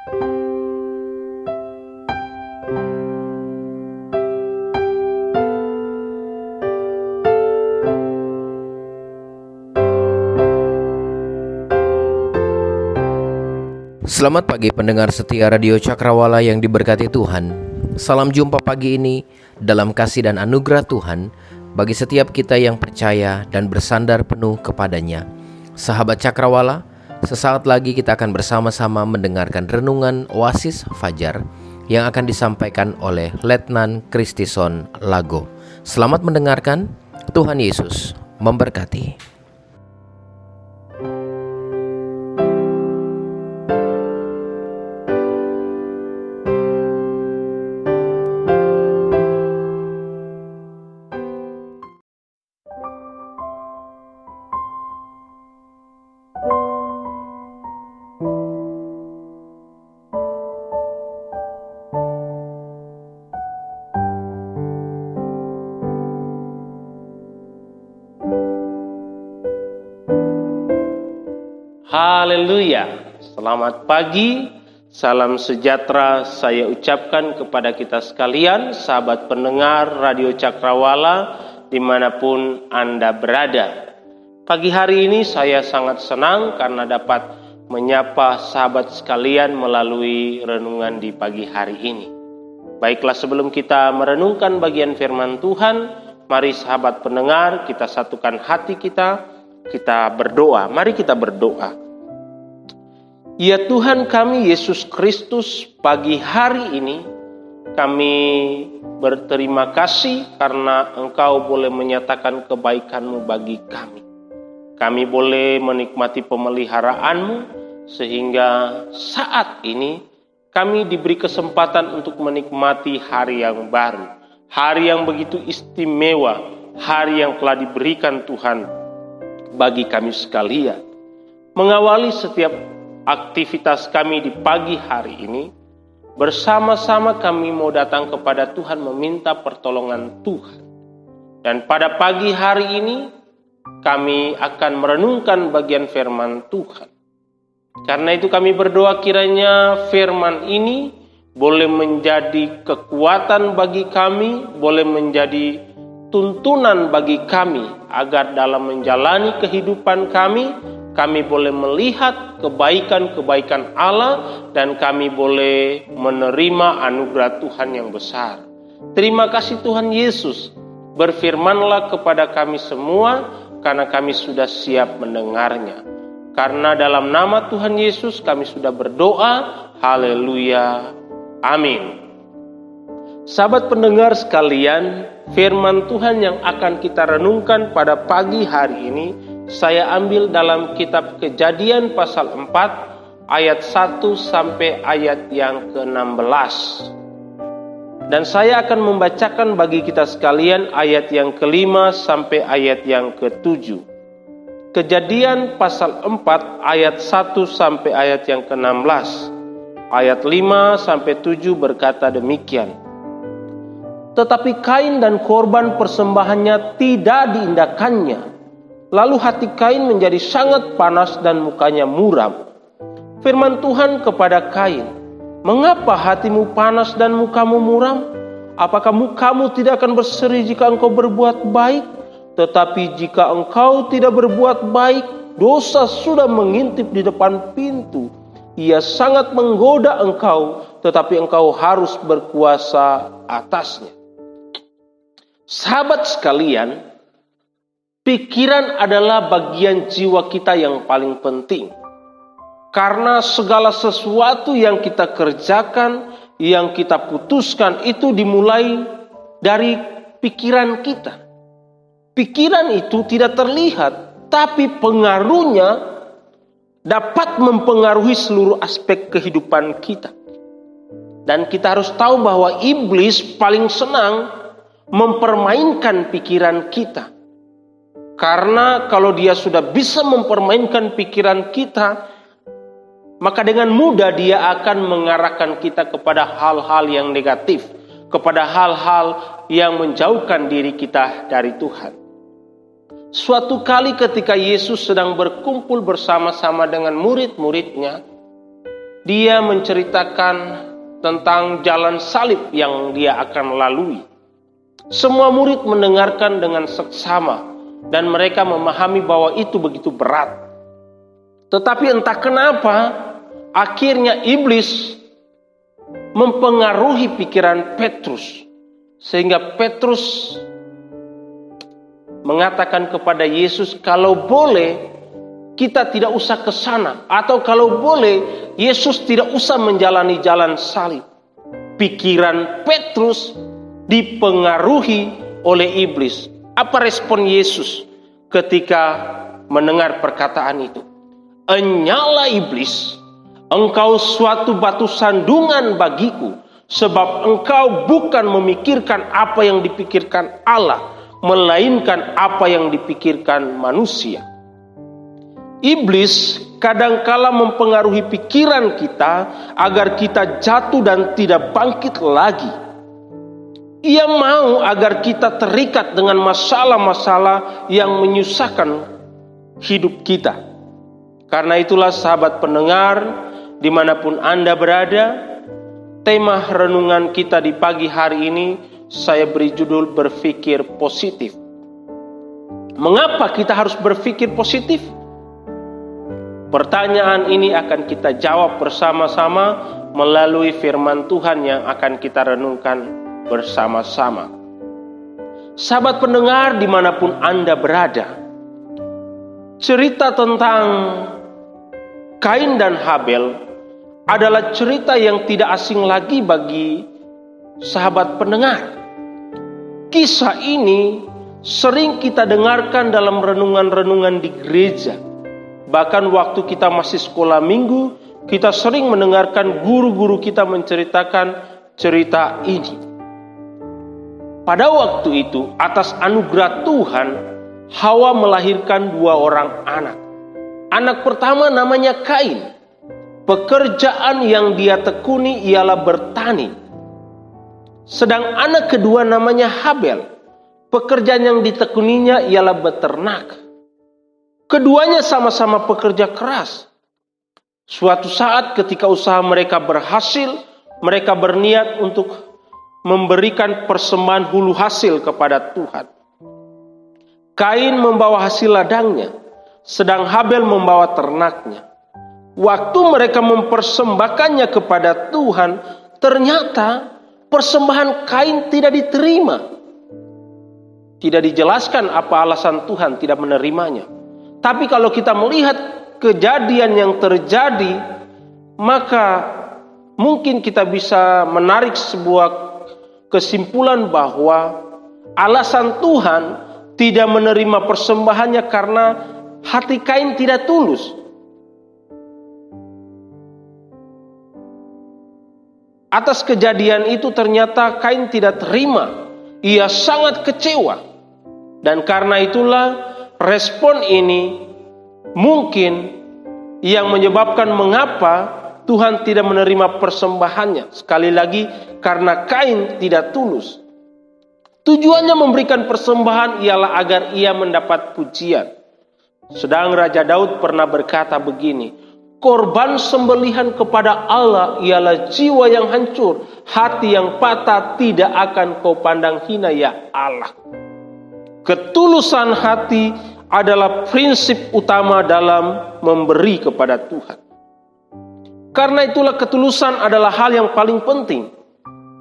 Selamat pagi pendengar setia Radio Cakrawala yang diberkati Tuhan. Salam jumpa pagi ini dalam kasih dan anugerah Tuhan bagi setiap kita yang percaya dan bersandar penuh kepadanya. Sahabat Cakrawala, sesaat lagi kita akan bersama-sama mendengarkan renungan Oasis Fajar yang akan disampaikan oleh Letnan Kristison Lago. Selamat mendengarkan, Tuhan Yesus memberkati. Haleluya, selamat pagi, salam sejahtera saya ucapkan kepada kita sekalian, sahabat pendengar Radio Cakrawala dimanapun Anda berada. Pagi hari ini saya sangat senang karena dapat menyapa sahabat sekalian melalui renungan di pagi hari ini. Baiklah, sebelum kita merenungkan bagian firman Tuhan, mari sahabat pendengar kita satukan hati kita berdoa. Mari kita berdoa. Ya Tuhan kami Yesus Kristus, pagi hari ini kami berterima kasih karena Engkau boleh menyatakan kebaikan-Mu bagi kami. Kami boleh menikmati pemeliharaan-Mu sehingga saat ini kami diberi kesempatan untuk menikmati hari yang baru. Hari yang begitu istimewa, hari yang telah diberikan Tuhan bagi kami sekalian. Mengawali setiap aktivitas kami di pagi hari ini, bersama-sama kami mau datang kepada Tuhan meminta pertolongan Tuhan. Dan pada pagi hari ini, kami akan merenungkan bagian firman Tuhan. Karena itu kami berdoa kiranya firman ini boleh menjadi kekuatan bagi kami, boleh menjadi tuntunan bagi kami, agar dalam menjalani kehidupan kami boleh melihat kebaikan-kebaikan Allah dan kami boleh menerima anugerah Tuhan yang besar. Terima kasih Tuhan Yesus, berfirmanlah kepada kami semua karena kami sudah siap mendengarnya. Karena dalam nama Tuhan Yesus kami sudah berdoa, haleluya, amin. Sahabat pendengar sekalian, firman Tuhan yang akan kita renungkan pada pagi hari ini saya ambil dalam kitab Kejadian pasal 4 ayat 1 sampai ayat yang ke-16. Dan saya akan membacakan bagi kita sekalian ayat yang ke-5 sampai ayat yang ke-7. Kejadian pasal 4 ayat 1 sampai ayat yang ke-16. Ayat 5 sampai 7 berkata demikian. Tetapi Kain dan korban persembahannya tidak diindahkannya. Lalu hati Kain menjadi sangat panas dan mukanya muram. Firman Tuhan kepada Kain, "Mengapa hatimu panas dan mukamu muram? Apakah mukamu tidak akan berseri jika engkau berbuat baik? Tetapi jika engkau tidak berbuat baik, dosa sudah mengintip di depan pintu. Ia sangat menggoda engkau, tetapi engkau harus berkuasa atasnya." Sahabat sekalian, pikiran adalah bagian jiwa kita yang paling penting. Karena segala sesuatu yang kita kerjakan, yang kita putuskan itu dimulai dari pikiran kita. Pikiran itu tidak terlihat, tapi pengaruhnya dapat mempengaruhi seluruh aspek kehidupan kita. Dan kita harus tahu bahwa iblis paling senang mempermainkan pikiran kita. Karena kalau dia sudah bisa mempermainkan pikiran kita, maka dengan mudah dia akan mengarahkan kita kepada hal-hal yang negatif, kepada hal-hal yang menjauhkan diri kita dari Tuhan. Suatu kali ketika Yesus sedang berkumpul bersama-sama dengan murid-muridnya, dia menceritakan tentang jalan salib yang dia akan lalui. Semua murid mendengarkan dengan seksama dan mereka memahami bahwa itu begitu berat. Tetapi entah kenapa akhirnya iblis mempengaruhi pikiran Petrus, sehingga Petrus mengatakan kepada Yesus, kalau boleh kita tidak usah ke sana, atau kalau boleh Yesus tidak usah menjalani jalan salib. Pikiran Petrus dipengaruhi oleh iblis. Apa respon Yesus ketika mendengar perkataan itu? Enyala iblis, engkau suatu batu sandungan bagiku, sebab engkau bukan memikirkan apa yang dipikirkan Allah, melainkan apa yang dipikirkan manusia. Iblis kadangkala mempengaruhi pikiran kita agar kita jatuh dan tidak bangkit lagi. Ia mau agar kita terikat dengan masalah-masalah yang menyusahkan hidup kita. Karena itulah sahabat pendengar, dimanapun Anda berada, tema renungan kita di pagi hari ini saya beri judul berpikir positif. Mengapa kita harus berpikir positif? Pertanyaan ini akan kita jawab bersama-sama melalui firman Tuhan yang akan kita renungkan bersama-sama. Sahabat pendengar dimanapun Anda berada, cerita tentang Kain dan Habel adalah cerita yang tidak asing lagi bagi sahabat pendengar. Kisah ini sering kita dengarkan dalam renungan-renungan di gereja. Bahkan waktu kita masih sekolah minggu, kita sering mendengarkan guru-guru kita menceritakan cerita ini. Pada waktu itu, atas anugerah Tuhan, Hawa melahirkan 2 orang anak. Anak pertama namanya Kain. Pekerjaan yang dia tekuni ialah bertani. Sedang anak kedua namanya Habel. Pekerjaan yang ditekuninya ialah beternak. Keduanya sama-sama pekerja keras. Suatu saat ketika usaha mereka berhasil, mereka berniat untuk memberikan persembahan hulu hasil kepada Tuhan. Kain membawa hasil ladangnya, sedang Habel membawa ternaknya. Waktu mereka mempersembahkannya kepada Tuhan, ternyata persembahan Kain tidak diterima. Tidak dijelaskan apa alasan Tuhan tidak menerimanya. Tapi kalau kita melihat kejadian yang terjadi, maka mungkin kita bisa menarik sebuah kesimpulan bahwa alasan Tuhan tidak menerima persembahannya karena hati Kain tidak tulus. Atas kejadian itu ternyata Kain tidak terima. Ia sangat kecewa. Dan karena itulah respon ini mungkin yang menyebabkan mengapa Tuhan tidak menerima persembahannya. Sekali lagi karena Kain tidak tulus. Tujuannya memberikan persembahan ialah agar ia mendapat pujian. Sedang Raja Daud pernah berkata begini, korban sembelihan kepada Allah ialah jiwa yang hancur, hati yang patah tidak akan kau pandang hina ya Allah. Ketulusan hati adalah prinsip utama dalam memberi kepada Tuhan. Karena itulah ketulusan adalah hal yang paling penting.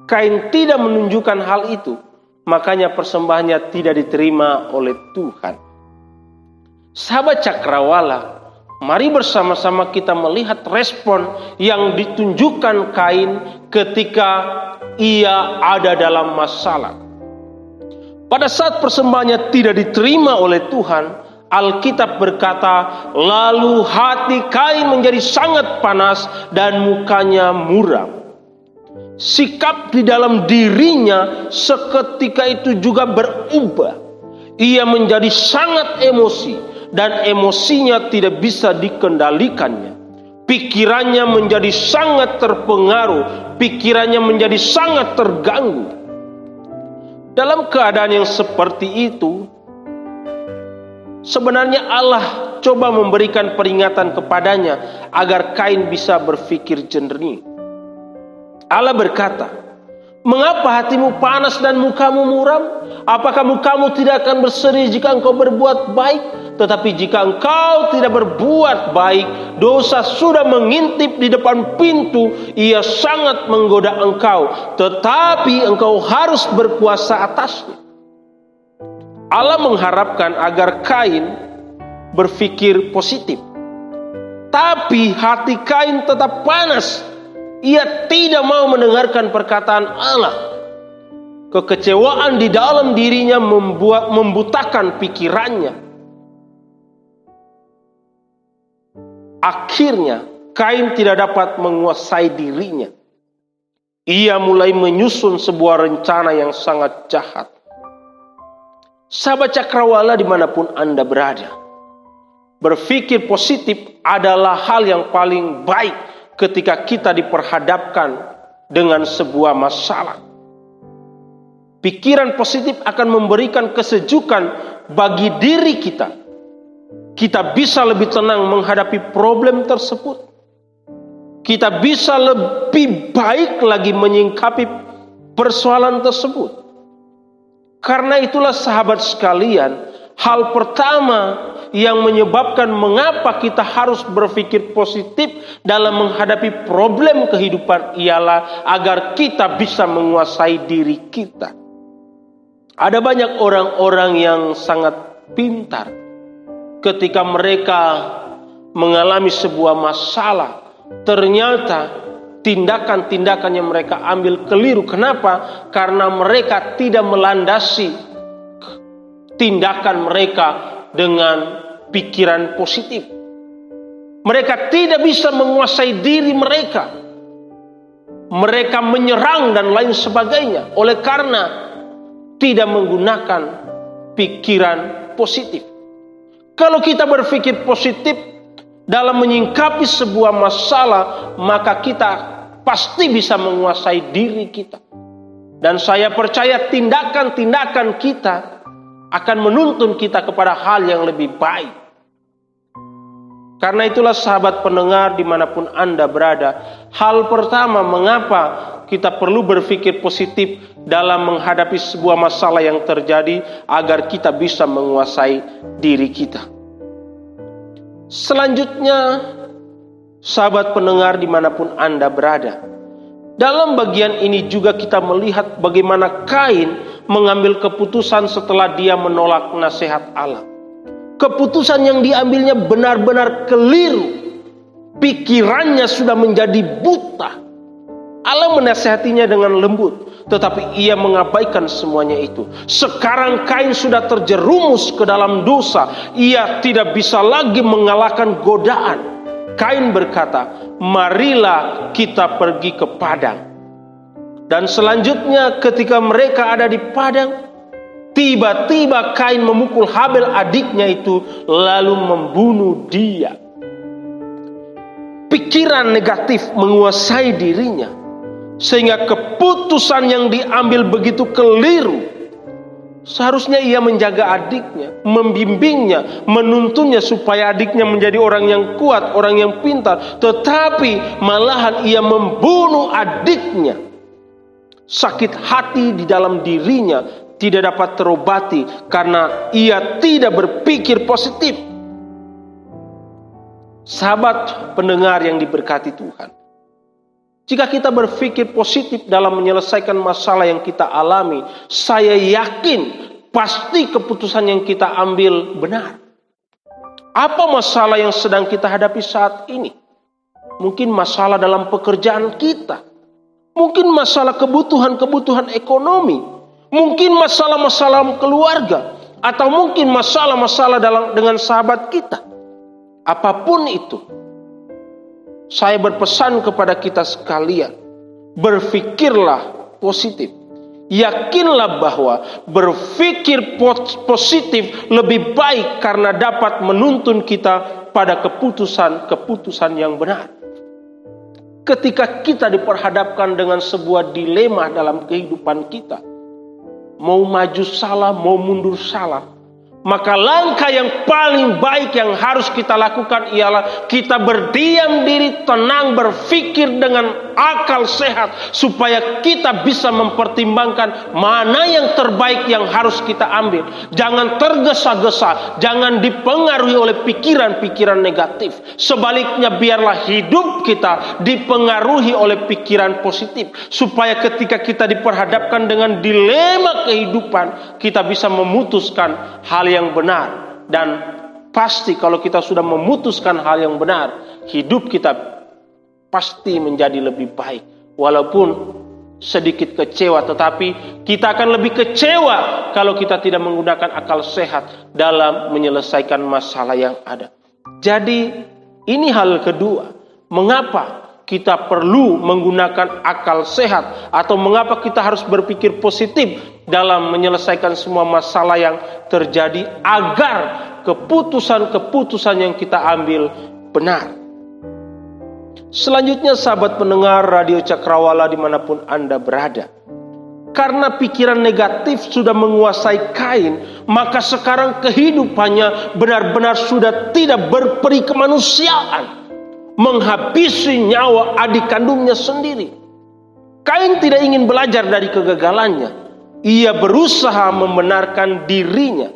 Kain tidak menunjukkan hal itu, makanya persembahannya tidak diterima oleh Tuhan. Sahabat Cakrawala, mari bersama-sama kita melihat respon yang ditunjukkan Kain ketika ia ada dalam masalah. Pada saat persembahannya tidak diterima oleh Tuhan, Alkitab berkata, lalu hati Kain menjadi sangat panas dan mukanya muram. Sikap di dalam dirinya seketika itu juga berubah. Ia menjadi sangat emosi dan emosinya tidak bisa dikendalikannya. Pikirannya menjadi sangat terpengaruh, pikirannya menjadi sangat terganggu. Dalam keadaan yang seperti itu, sebenarnya Allah mencoba memberikan peringatan kepadanya agar Kain bisa berpikir jernih. Allah berkata, "Mengapa hatimu panas dan mukamu muram? Apakah mukamu tidak akan berseri jika engkau berbuat baik? Tetapi jika engkau tidak berbuat baik, dosa sudah mengintip di depan pintu, ia sangat menggoda engkau, tetapi engkau harus berkuasa atasnya." Allah mengharapkan agar Kain berpikir positif. Tapi hati Kain tetap panas. Ia tidak mau mendengarkan perkataan Allah. Kekecewaan di dalam dirinya membutakan pikirannya. Akhirnya Kain tidak dapat menguasai dirinya. Ia mulai menyusun sebuah rencana yang sangat jahat. Sahabat Cakrawala dimanapun Anda berada, berpikir positif adalah hal yang paling baik ketika kita diperhadapkan dengan sebuah masalah. Pikiran positif akan memberikan kesejukan bagi diri kita. Kita bisa lebih tenang menghadapi problem tersebut. Kita bisa lebih baik lagi menyingkapi persoalan tersebut. Karena itulah sahabat sekalian, hal pertama yang menyebabkan mengapa kita harus berpikir positif dalam menghadapi problem kehidupan ialah agar kita bisa menguasai diri kita. Ada banyak orang-orang yang sangat pintar ketika mereka mengalami sebuah masalah, ternyata tindakan-tindakan yang mereka ambil keliru. Kenapa? Karena mereka tidak melandasi tindakan mereka dengan pikiran positif. Mereka tidak bisa menguasai diri mereka. Mereka menyerang dan lain sebagainya oleh karena tidak menggunakan pikiran positif. Kalau kita berpikir positif dalam menyingkapi sebuah masalah, maka kita pasti bisa menguasai diri kita. Dan saya percaya tindakan-tindakan kita akan menuntun kita kepada hal yang lebih baik. Karena itulah sahabat pendengar dimanapun Anda berada, hal pertama mengapa kita perlu berpikir positif dalam menghadapi sebuah masalah yang terjadi agar kita bisa menguasai diri kita. Selanjutnya, sahabat pendengar dimanapun Anda berada, dalam bagian ini juga kita melihat bagaimana Kain mengambil keputusan setelah dia menolak nasihat Allah. Keputusan yang diambilnya benar-benar keliru. Pikirannya sudah menjadi buta. Allah menasihatinya dengan lembut, tetapi ia mengabaikan semuanya itu. Sekarang Kain sudah terjerumus ke dalam dosa. Ia tidak bisa lagi mengalahkan godaan. Kain berkata, "Marilah kita pergi ke padang." Dan selanjutnya ketika mereka ada di padang, tiba-tiba Kain memukul Habel adiknya itu lalu membunuh dia. Pikiran negatif menguasai dirinya, sehingga keputusan yang diambil begitu keliru. Seharusnya ia menjaga adiknya, membimbingnya, menuntunnya supaya adiknya menjadi orang yang kuat, orang yang pintar. Tetapi malahan ia membunuh adiknya. Sakit hati di dalam dirinya tidak dapat terobati karena ia tidak berpikir positif. Sahabat pendengar yang diberkati Tuhan, jika kita berpikir positif dalam menyelesaikan masalah yang kita alami, saya yakin pasti keputusan yang kita ambil benar. Apa masalah yang sedang kita hadapi saat ini? Mungkin masalah dalam pekerjaan kita. Mungkin masalah kebutuhan-kebutuhan ekonomi. Mungkin masalah-masalah keluarga. Atau mungkin masalah-masalah dengan sahabat kita. Apapun itu, saya berpesan kepada kita sekalian, berpikirlah positif. Yakinlah bahwa berpikir positif lebih baik karena dapat menuntun kita pada keputusan-keputusan yang benar. Ketika kita diperhadapkan dengan sebuah dilema dalam kehidupan kita, mau maju salah, mau mundur salah, Maka langkah yang paling baik yang harus kita lakukan ialah kita berdiam diri, tenang, berpikir dengan akal sehat, supaya kita bisa mempertimbangkan mana yang terbaik yang harus kita ambil. Jangan tergesa-gesa, jangan dipengaruhi oleh pikiran-pikiran negatif. Sebaliknya biarlah hidup kita dipengaruhi oleh pikiran positif, supaya ketika kita diperhadapkan dengan dilema kehidupan, kita bisa memutuskan hal yang benar. Dan pasti kalau kita sudah memutuskan hal yang benar, hidup kita pasti menjadi lebih baik. Walaupun sedikit kecewa, tetapi kita akan lebih kecewa kalau kita tidak menggunakan akal sehat dalam menyelesaikan masalah yang ada. Jadi ini hal kedua, mengapa kita perlu menggunakan akal sehat, atau mengapa kita harus berpikir positif dalam menyelesaikan semua masalah yang terjadi, agar keputusan-keputusan yang kita ambil benar. Selanjutnya, sahabat pendengar Radio Cakrawala dimanapun Anda berada, karena pikiran negatif sudah menguasai Kain, maka sekarang kehidupannya benar-benar sudah tidak berperi kemanusiaan, menghabisi nyawa adik kandungnya sendiri. Kain tidak ingin belajar dari kegagalannya. Ia berusaha membenarkan dirinya.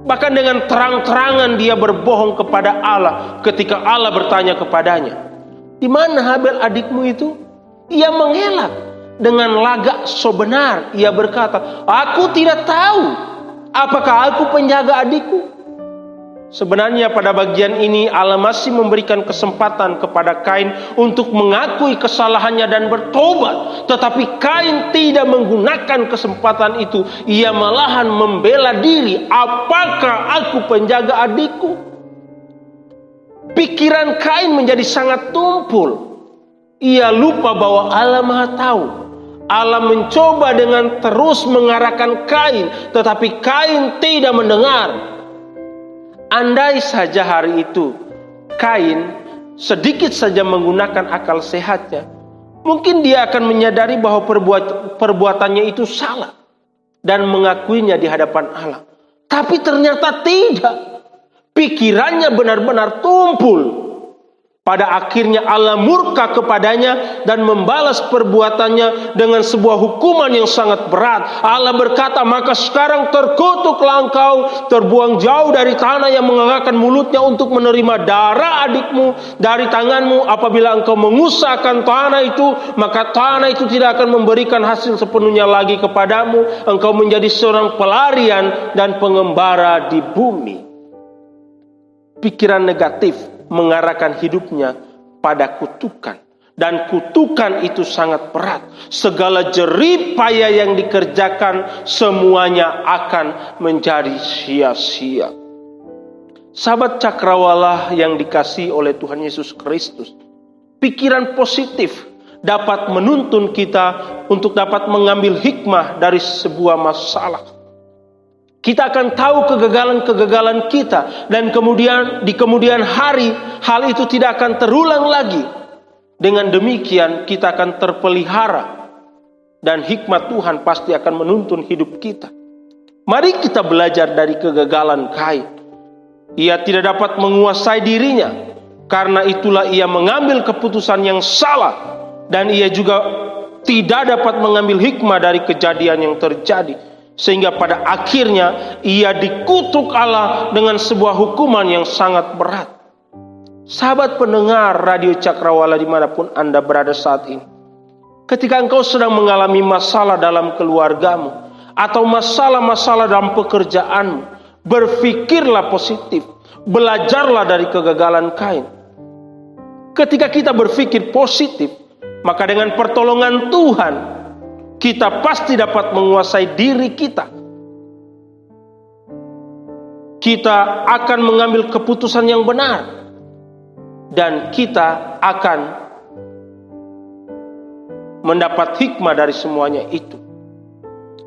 Bahkan dengan terang-terangan dia berbohong kepada Allah ketika Allah bertanya kepadanya, "Di mana Habel adikmu itu?" Ia mengelak dengan lagak so benar. Ia berkata, "Aku tidak tahu. Apakah aku penjaga adikku?" Sebenarnya pada bagian ini Allah masih memberikan kesempatan kepada Kain untuk mengakui kesalahannya dan bertobat. Tetapi Kain tidak menggunakan kesempatan itu. Ia malahan membela diri. "Apakah aku penjaga adikku?" Pikiran Kain menjadi sangat tumpul. Ia lupa bahwa Allah Maha Tahu. Allah mencoba dengan terus mengarahkan Kain, tetapi Kain tidak mendengar. Andai saja hari itu Kain sedikit saja menggunakan akal sehatnya, mungkin dia akan menyadari bahwa perbuatannya itu salah dan mengakuinya di hadapan Allah. Tapi ternyata tidak. Pikirannya benar-benar tumpul. Pada akhirnya Allah murka kepadanya dan membalas perbuatannya dengan sebuah hukuman yang sangat berat. Allah berkata, "Maka sekarang terkutuklah engkau, terbuang jauh dari tanah yang mengangkat mulutnya untuk menerima darah adikmu dari tanganmu. Apabila engkau mengusahkan tanah itu, maka tanah itu tidak akan memberikan hasil sepenuhnya lagi kepadamu. Engkau menjadi seorang pelarian dan pengembara di bumi." Pikiran negatif mengarahkan hidupnya pada kutukan, dan kutukan itu sangat berat. Segala jerih payah yang dikerjakan semuanya akan menjadi sia-sia. Sahabat Cakrawala yang dikasihi oleh Tuhan Yesus Kristus, pikiran positif dapat menuntun kita untuk dapat mengambil hikmah dari sebuah masalah. Kita akan tahu kegagalan-kegagalan kita, dan kemudian di kemudian hari hal itu tidak akan terulang lagi. Dengan demikian kita akan terpelihara, dan hikmat Tuhan pasti akan menuntun hidup kita. Mari kita belajar dari kegagalan Kain. Ia tidak dapat menguasai dirinya, karena itulah ia mengambil keputusan yang salah, dan ia juga tidak dapat mengambil hikmah dari kejadian yang terjadi. Sehingga pada akhirnya ia dikutuk Allah dengan sebuah hukuman yang sangat berat. Sahabat pendengar Radio Cakrawala dimanapun Anda berada saat ini, ketika engkau sedang mengalami masalah dalam keluargamu, atau masalah-masalah dalam pekerjaanmu, berpikirlah positif. Belajarlah dari kegagalan Kain. Ketika kita berpikir positif, maka dengan pertolongan Tuhan, kita pasti dapat menguasai diri kita. Kita akan mengambil keputusan yang benar, dan kita akan mendapat hikmah dari semuanya itu.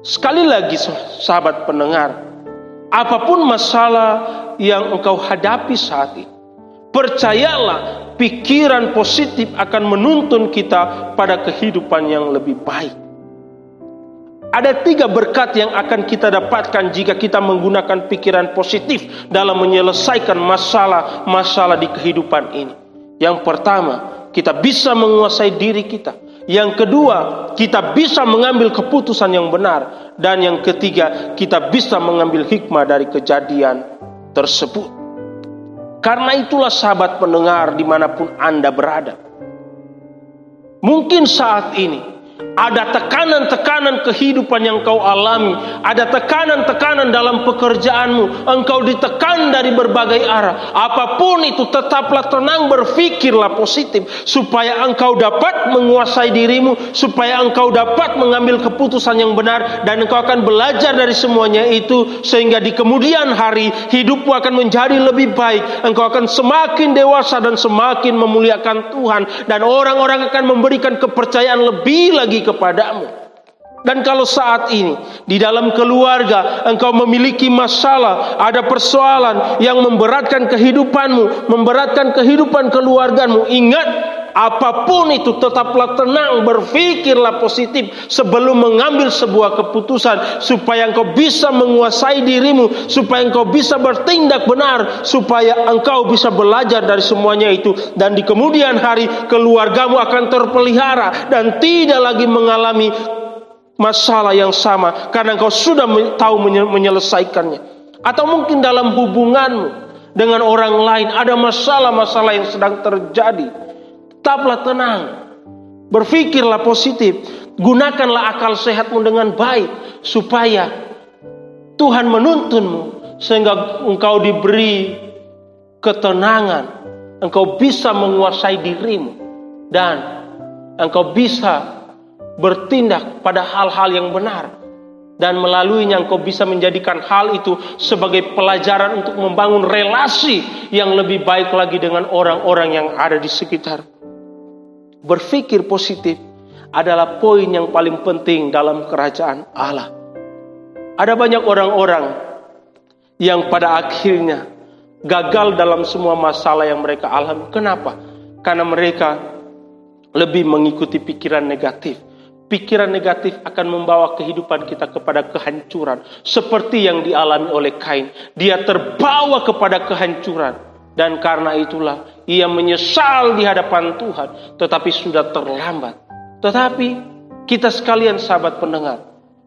Sekali lagi sahabat pendengar, apapun masalah yang engkau hadapi saat ini, percayalah pikiran positif akan menuntun kita pada kehidupan yang lebih baik. Ada 3 berkat yang akan kita dapatkan jika kita menggunakan pikiran positif dalam menyelesaikan masalah-masalah di kehidupan ini. Yang pertama, kita bisa menguasai diri kita. Yang kedua, kita bisa mengambil keputusan yang benar. Dan yang ketiga, kita bisa mengambil hikmah dari kejadian tersebut. Karena itulah sahabat pendengar dimanapun Anda berada. Mungkin saat ini ada tekanan-tekanan kehidupan yang kau alami. Ada tekanan-tekanan dalam pekerjaanmu. Engkau ditekan dari berbagai arah. Apapun itu, tetaplah tenang, berfikirlah positif. Supaya engkau dapat menguasai dirimu. Supaya engkau dapat mengambil keputusan yang benar. Dan engkau akan belajar dari semuanya itu. Sehingga di kemudian hari, hidupmu akan menjadi lebih baik. Engkau akan semakin dewasa dan semakin memuliakan Tuhan. Dan orang-orang akan memberikan kepercayaan lebih lagi kepadamu. Dan kalau saat ini di dalam keluarga engkau memiliki masalah, ada persoalan yang memberatkan kehidupanmu, memberatkan kehidupan keluargamu, ingat, apapun itu tetaplah tenang, berfikirlah positif sebelum mengambil sebuah keputusan, supaya engkau bisa menguasai dirimu, supaya engkau bisa bertindak benar, supaya engkau bisa belajar dari semuanya itu. Dan di kemudian hari keluargamu akan terpelihara dan tidak lagi mengalami masalah yang sama, karena engkau sudah tahu menyelesaikannya. Atau mungkin dalam hubunganmu dengan orang lain ada masalah-masalah yang sedang terjadi. Tetaplah tenang, berfikirlah positif, gunakanlah akal sehatmu dengan baik, supaya Tuhan menuntunmu sehingga engkau diberi ketenangan, engkau bisa menguasai dirimu, dan engkau bisa bertindak pada hal-hal yang benar. Dan melaluinya engkau bisa menjadikan hal itu sebagai pelajaran untuk membangun relasi yang lebih baik lagi dengan orang-orang yang ada di sekitar. Berpikir positif adalah poin yang paling penting dalam kerajaan Allah. Ada banyak orang-orang yang pada akhirnya gagal dalam semua masalah yang mereka alami. Kenapa? Karena mereka lebih mengikuti pikiran negatif. Pikiran negatif akan membawa kehidupan kita kepada kehancuran. Seperti yang dialami oleh Kain. Dia terbawa kepada kehancuran. Dan karena itulah ia menyesal di hadapan Tuhan. Tetapi sudah terlambat. Tetapi kita sekalian sahabat pendengar,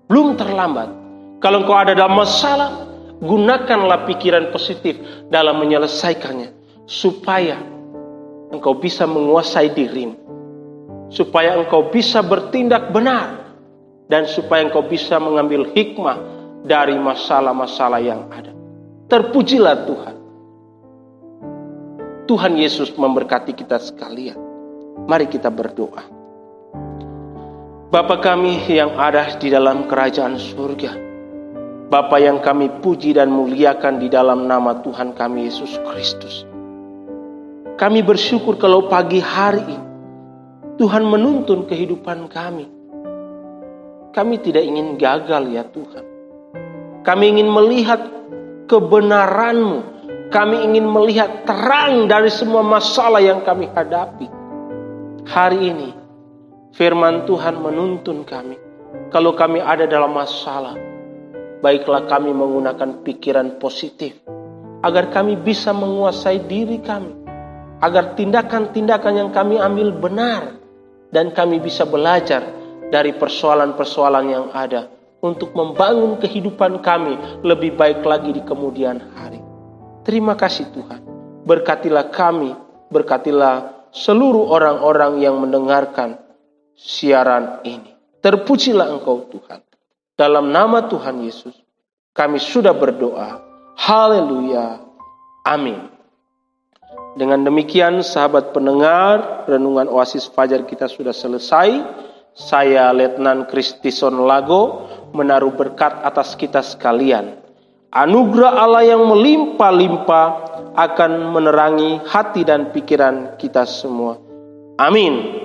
belum terlambat. Kalau engkau ada dalam masalah, gunakanlah pikiran positif dalam menyelesaikannya. Supaya engkau bisa menguasai dirimu. Supaya engkau bisa bertindak benar. Dan supaya engkau bisa mengambil hikmah dari masalah-masalah yang ada. Terpujilah Tuhan. Tuhan Yesus memberkati kita sekalian. Mari kita berdoa. Bapa kami yang ada di dalam kerajaan surga, Bapa yang kami puji dan muliakan di dalam nama Tuhan kami Yesus Kristus. Kami bersyukur kalau pagi hari ini Tuhan menuntun kehidupan kami. Kami tidak ingin gagal ya Tuhan. Kami ingin melihat kebenaran-Mu. Kami ingin melihat terang dari semua masalah yang kami hadapi. Hari ini firman Tuhan menuntun kami. Kalau kami ada dalam masalah, baiklah kami menggunakan pikiran positif. Agar kami bisa menguasai diri kami. Agar tindakan-tindakan yang kami ambil benar. Dan kami bisa belajar dari persoalan-persoalan yang ada. Untuk membangun kehidupan kami lebih baik lagi di kemudian hari. Terima kasih Tuhan. Berkatilah kami. Berkatilah seluruh orang-orang yang mendengarkan siaran ini. Terpujilah Engkau Tuhan. Dalam nama Tuhan Yesus, kami sudah berdoa. Haleluya. Amin. Dengan demikian sahabat pendengar, renungan Oasis Fajar kita sudah selesai. Saya Letnan Kristison Lago menaruh berkat atas kita sekalian. Anugerah Allah yang melimpah-limpah akan menerangi hati dan pikiran kita semua. Amin.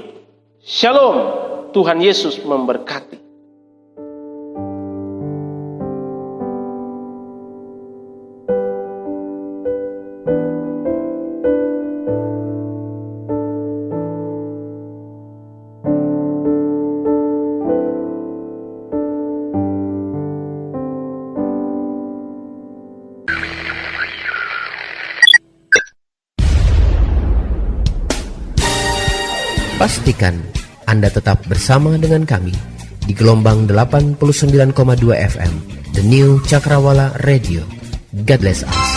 Shalom. Tuhan Yesus memberkati. Pastikan Anda tetap bersama dengan kami di gelombang 89,2 FM, The New Cakrawala Radio. God bless us.